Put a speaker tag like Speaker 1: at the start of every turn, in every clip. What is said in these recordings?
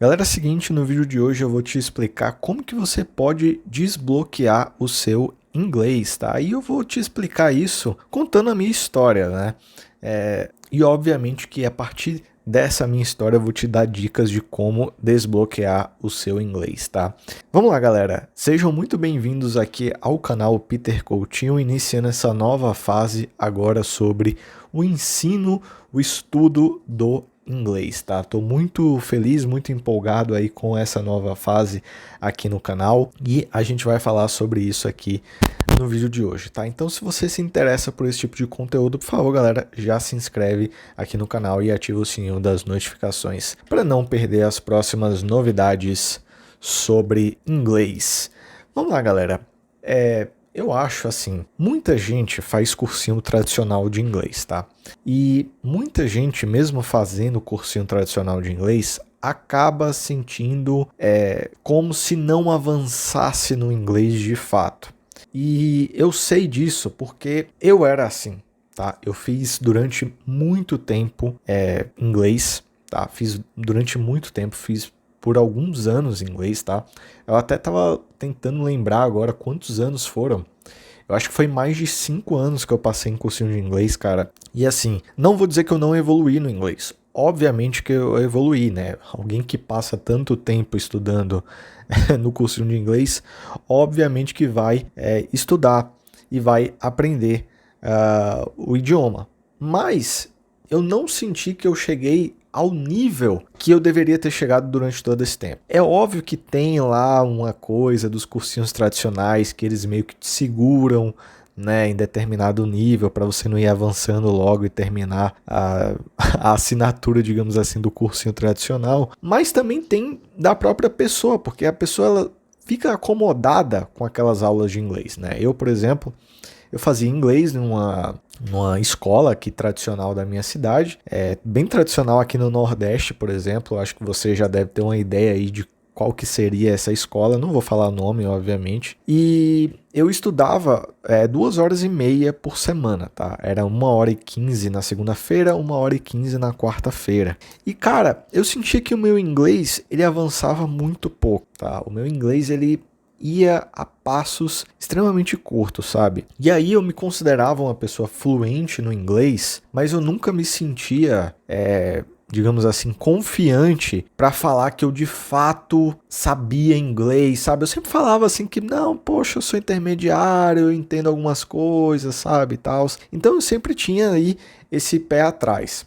Speaker 1: Galera, é o seguinte, no vídeo de hoje eu vou te explicar como que você pode desbloquear o seu inglês, tá? E eu vou te explicar isso contando a minha história, né? E obviamente que a partir dessa minha história eu vou te dar dicas de como desbloquear o seu inglês, tá? Vamos lá, galera. Sejam muito bem-vindos aqui ao canal Peter Coutinho, iniciando essa nova fase agora sobre o ensino, o estudo do inglês, tá? Tô muito feliz, muito empolgado aí com essa nova fase aqui no canal e a gente vai falar sobre isso aqui no vídeo de hoje, tá? Então, se você se interessa por esse tipo de conteúdo, por favor, galera, já se inscreve aqui no canal e ativa o sininho das notificações para não perder as próximas novidades sobre inglês. Vamos lá, galera. Eu acho assim, muita gente faz cursinho tradicional de inglês, tá? E muita gente, mesmo fazendo cursinho tradicional de inglês, acaba sentindo como se não avançasse no inglês de fato. E eu sei disso porque eu era assim, tá? Eu fiz durante muito tempo inglês, tá? Fiz durante muito tempo, fiz por alguns anos inglês, tá? Eu até tava tentando lembrar agora quantos anos foram. Eu acho que foi mais de 5 anos que eu passei em cursinho de inglês, cara. E assim, não vou dizer que eu não evoluí no inglês. Obviamente que eu evoluí, né? Alguém que passa tanto tempo estudando no cursinho de inglês, obviamente que vai estudar e vai aprender o idioma. Mas eu não senti que eu cheguei ao nível que eu deveria ter chegado durante todo esse tempo. É óbvio que tem lá uma coisa dos cursinhos tradicionais que eles meio que te seguram, né, em determinado nível para você não ir avançando logo e terminar a assinatura, digamos assim, do cursinho tradicional. Mas também tem da própria pessoa, porque a pessoa ela fica acomodada com aquelas aulas de inglês, né? Eu, por exemplo, eu fazia inglês numa escola aqui tradicional da minha cidade, bem tradicional aqui no Nordeste, por exemplo. Acho que você já deve ter uma ideia aí de qual que seria essa escola, não vou falar o nome, obviamente. E eu estudava 2 horas e meia por semana, tá? Era 1h15 na segunda-feira, 1h15 na quarta-feira. E cara, eu sentia que o meu inglês, ele avançava muito pouco, tá? O meu inglês, ele ia a passos extremamente curtos, sabe? E aí eu me considerava uma pessoa fluente no inglês, mas eu nunca me sentia, digamos assim, confiante para falar que eu de fato sabia inglês, sabe? Eu sempre falava assim que, não, poxa, eu sou intermediário, eu entendo algumas coisas, sabe, e tal. Então eu sempre tinha aí esse pé atrás.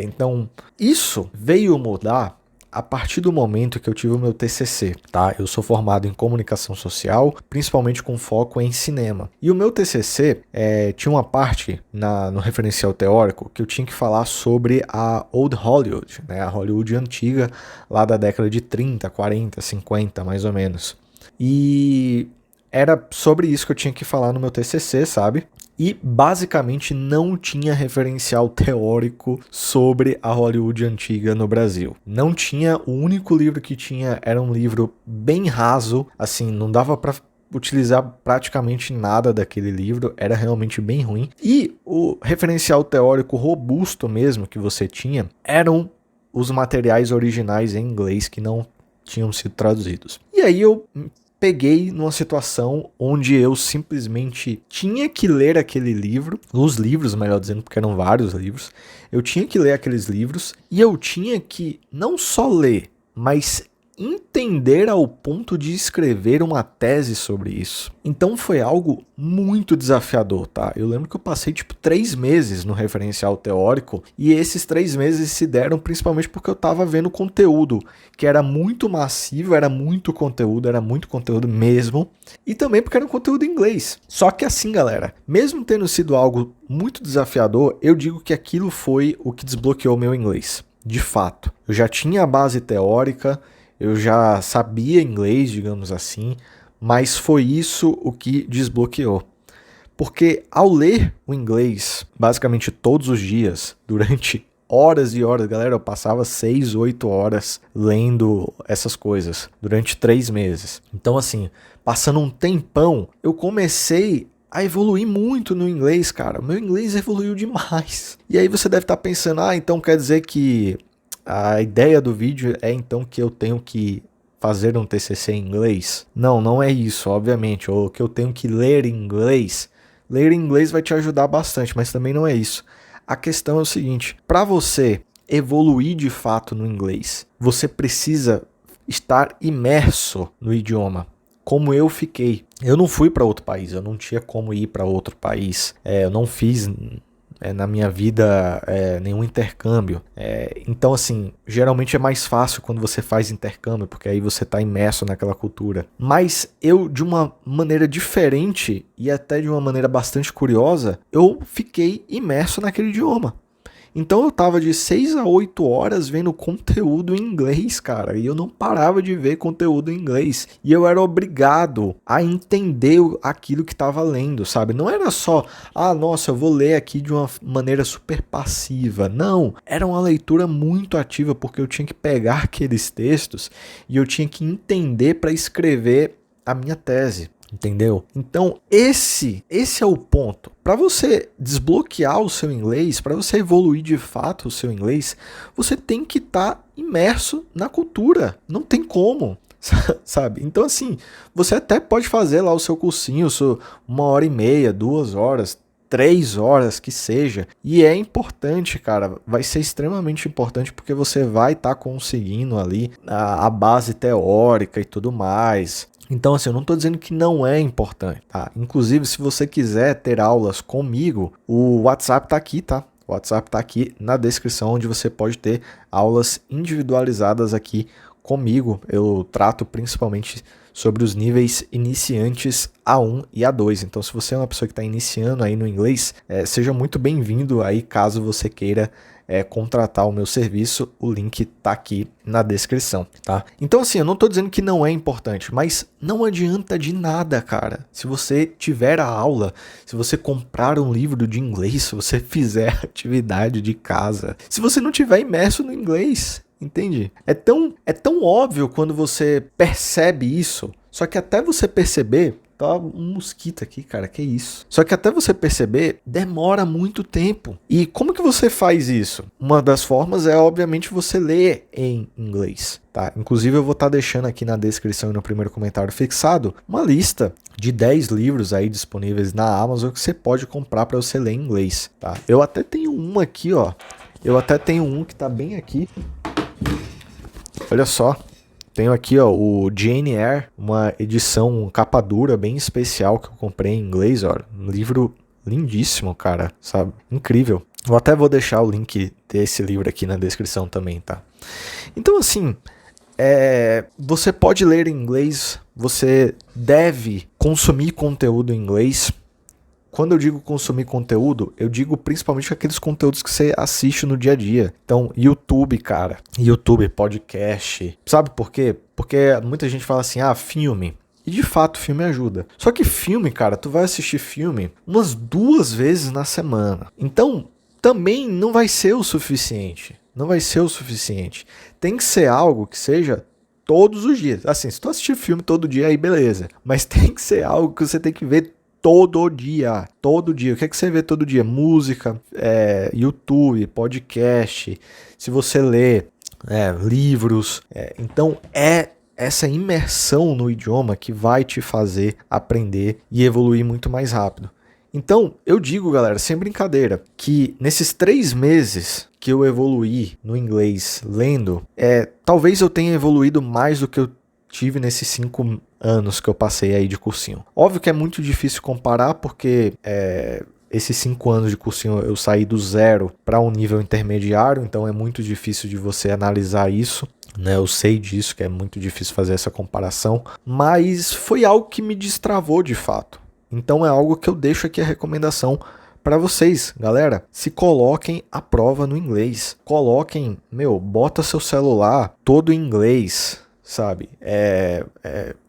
Speaker 1: Então isso veio mudar a partir do momento que eu tive o meu TCC, tá? Eu sou formado em comunicação social, principalmente com foco em cinema. E o meu TCC tinha uma parte no referencial teórico que eu tinha que falar sobre a Old Hollywood, né? A Hollywood antiga, lá da década de 30, 40, 50, mais ou menos. E era sobre isso que eu tinha que falar no meu TCC, sabe? E basicamente não tinha referencial teórico sobre a Hollywood antiga no Brasil. Não tinha, o único livro que tinha era um livro bem raso, assim, não dava para utilizar praticamente nada daquele livro, era realmente bem ruim. E o referencial teórico robusto mesmo que você tinha eram os materiais originais em inglês que não tinham sido traduzidos. E aí eu peguei numa situação onde eu simplesmente tinha que ler aquele livro, os livros, melhor dizendo, porque eram vários livros. Eu tinha que ler aqueles livros e eu tinha que não só ler, mas entender ao ponto de escrever uma tese sobre isso. Então foi algo muito desafiador, tá? Eu lembro que eu passei tipo 3 meses no referencial teórico e esses 3 meses se deram principalmente porque eu tava vendo conteúdo que era muito massivo, era muito conteúdo mesmo, e também porque era um conteúdo em inglês. Só que assim, galera, mesmo tendo sido algo muito desafiador, eu digo que aquilo foi o que desbloqueou meu inglês. De fato, eu já tinha a base teórica, eu já sabia inglês, digamos assim, mas foi isso o que desbloqueou. Porque ao ler o inglês, basicamente todos os dias, durante horas e horas, galera, eu passava 6, 8 horas lendo essas coisas, durante 3 meses. Então assim, passando um tempão, eu comecei a evoluir muito no inglês, cara. O meu inglês evoluiu demais. E aí você deve estar pensando, então quer dizer que a ideia do vídeo é então que eu tenho que fazer um TCC em inglês? Não, não é isso, obviamente. Ou que eu tenho que ler em inglês. Ler em inglês vai te ajudar bastante, mas também não é isso. A questão é o seguinte, para você evoluir de fato no inglês, você precisa estar imerso no idioma, como eu fiquei. Eu não fui para outro país, eu não tinha como ir para outro país. Eu não fiz na minha vida nenhum intercâmbio. Então, assim, geralmente é mais fácil quando você faz intercâmbio, porque aí você está imerso naquela cultura. Mas eu, de uma maneira diferente e até de uma maneira bastante curiosa, eu fiquei imerso naquele idioma. Então eu tava de 6 a 8 horas vendo conteúdo em inglês, cara, e eu não parava de ver conteúdo em inglês. E eu era obrigado a entender aquilo que tava lendo, sabe? Não era só, nossa, eu vou ler aqui de uma maneira super passiva. Não, era uma leitura muito ativa, porque eu tinha que pegar aqueles textos e eu tinha que entender para escrever a minha tese. Entendeu? Então, esse é o ponto. Para você desbloquear o seu inglês, para você evoluir de fato o seu inglês, você tem que estar imerso na cultura. Não tem como, sabe? Então, assim, você até pode fazer lá o seu cursinho, 1h30, 2 horas, 3 horas que seja. E é importante, cara, vai ser extremamente importante porque você vai estar conseguindo ali a base teórica e tudo mais. Então, assim, eu não estou dizendo que não é importante, tá? Inclusive, se você quiser ter aulas comigo, o WhatsApp tá aqui, tá? O WhatsApp tá aqui na descrição, onde você pode ter aulas individualizadas aqui comigo. Eu trato principalmente sobre os níveis iniciantes A1 e A2. Então, se você é uma pessoa que está iniciando aí no inglês, seja muito bem-vindo aí, caso você queira contratar o meu serviço, o link tá aqui na descrição, tá? Então, assim, eu não tô dizendo que não é importante, mas não adianta de nada, cara. Se você tiver a aula, se você comprar um livro de inglês, se você fizer atividade de casa, se você não tiver imerso no inglês, entende? É tão óbvio quando você percebe isso, só que até você perceber, tá um mosquito aqui, cara, que isso? Só que até você perceber, demora muito tempo. E como que você faz isso? Uma das formas é, obviamente, você ler em inglês, tá? Inclusive, eu vou estar deixando aqui na descrição e no primeiro comentário fixado uma lista de 10 livros aí disponíveis na Amazon que você pode comprar para você ler em inglês, tá? Eu até tenho um aqui, ó. Eu até tenho um que tá bem aqui. Olha só. Tenho aqui, ó, o Jane Eyre, uma edição capa dura bem especial que eu comprei em inglês, ó. Um livro lindíssimo, cara, sabe? Incrível. Eu até vou deixar o link desse livro aqui na descrição também, tá? Então, assim, você pode ler em inglês, você deve consumir conteúdo em inglês. Quando eu digo consumir conteúdo, eu digo principalmente aqueles conteúdos que você assiste no dia a dia. Então, YouTube, cara. YouTube, podcast. Sabe por quê? Porque muita gente fala assim, filme. E de fato, filme ajuda. Só que filme, cara, tu vai assistir filme umas 2 vezes na semana. Então, também não vai ser o suficiente. Não vai ser o suficiente. Tem que ser algo que seja todos os dias. Assim, se tu assistir filme todo dia, aí beleza. Mas tem que ser algo que você tem que ver todo dia. O que é que você vê todo dia? Música, YouTube, podcast, se você lê livros. Então essa imersão no idioma que vai te fazer aprender e evoluir muito mais rápido. Então eu digo, galera, sem brincadeira, que nesses 3 meses que eu evoluí no inglês lendo, talvez eu tenha evoluído mais do que eu tive nesses 5 anos que eu passei aí de cursinho. Óbvio que é muito difícil comparar, porque esses 5 anos de cursinho eu saí do 0 para um nível intermediário, então é muito difícil de você analisar isso, né? Eu sei disso, que é muito difícil fazer essa comparação, mas foi algo que me destravou de fato. Então é algo que eu deixo aqui a recomendação para vocês, galera. Se coloquem à prova no inglês. Coloquem, bota seu celular todo em inglês, sabe?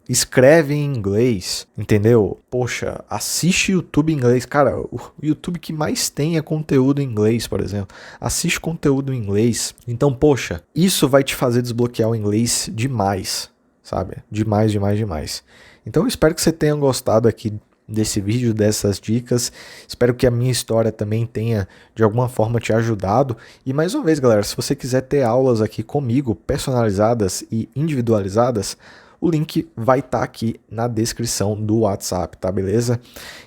Speaker 1: Escreve em inglês, entendeu? Poxa, assiste YouTube em inglês. Cara, o YouTube que mais tem é conteúdo em inglês, por exemplo. Assiste conteúdo em inglês. Então, poxa, isso vai te fazer desbloquear o inglês demais, sabe? Demais, demais, demais. Então, eu espero que você tenha gostado aqui desse vídeo, dessas dicas. Espero que a minha história também tenha de alguma forma te ajudado. E mais uma vez, galera, se você quiser ter aulas aqui comigo, personalizadas e individualizadas, o link vai estar aqui na descrição do WhatsApp, tá beleza?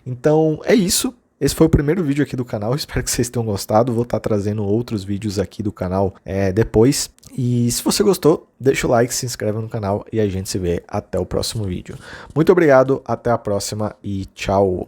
Speaker 1: Então é isso. Esse foi o primeiro vídeo aqui do canal, espero que vocês tenham gostado. Vou estar trazendo outros vídeos aqui do canal depois. E se você gostou, deixa o like, se inscreve no canal e a gente se vê até o próximo vídeo. Muito obrigado, até a próxima e tchau!